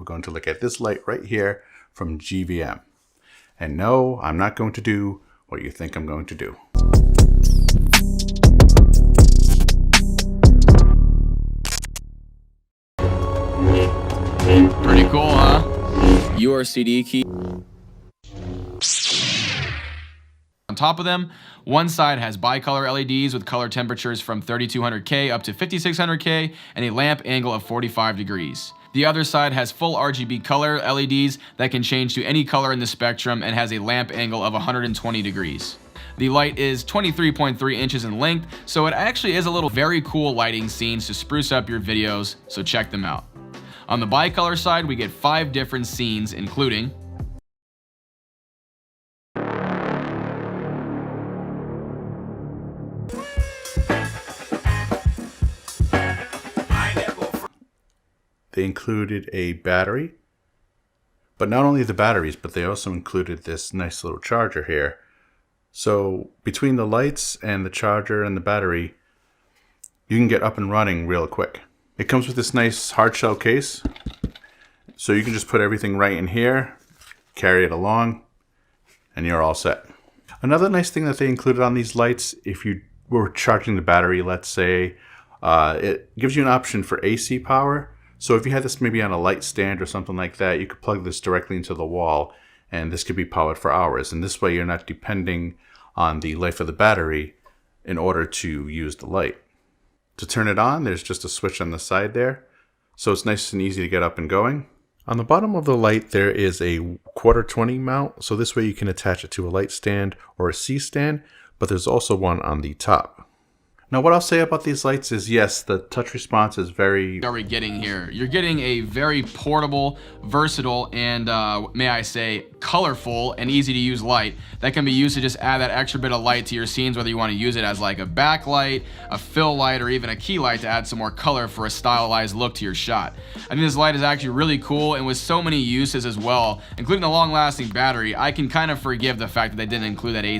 we're going to look at this light right here from GVM. And no, I'm not going to do what you think I'm going to do. Pretty cool, huh? URCD key. On top of them, one side has bicolor LEDs with color temperatures from 3200K up to 5600K and a lamp angle of 45 degrees. The other side has full RGB color LEDs that can change to any color in the spectrum and has a lamp angle of 120 degrees. The light is 23.3 inches in length, so it actually is a little very cool lighting scenes to spruce up your videos, so check them out. On the bicolor side, we get 5 different scenes, including they included a battery, but not only the batteries, but they also included this nice little charger here. So between the lights and the charger and the battery, you can get up and running real quick. It comes with this nice hard shell case, so you can just put everything right in here, carry it along, and you're all set. Another nice thing that they included on these lights, if you were charging the battery, let's say, it gives you an option for AC power. So if you had this maybe on a light stand or something like that, you could plug this directly into the wall, and this could be powered for hours. And this way you're not depending on the life of the battery in order to use the light. To turn it on, there's just a switch on the side there. So it's nice and easy to get up and going. On the bottom of the light, there is a 1/4-20 mount. So this way you can attach it to a light stand or a C-stand, but there's also one on the top. Now what I'll say about these lights is, yes, the touch response is very... What are we getting here? You're getting a very portable, versatile, and may I say, colorful and easy to use light that can be used to just add that extra bit of light to your scenes, whether you want to use it as like a backlight, a fill light, or even a key light to add some more color for a stylized look to your shot. I think this light is actually really cool, and with so many uses as well, including the long-lasting battery, I can kind of forgive the fact that they didn't include that AC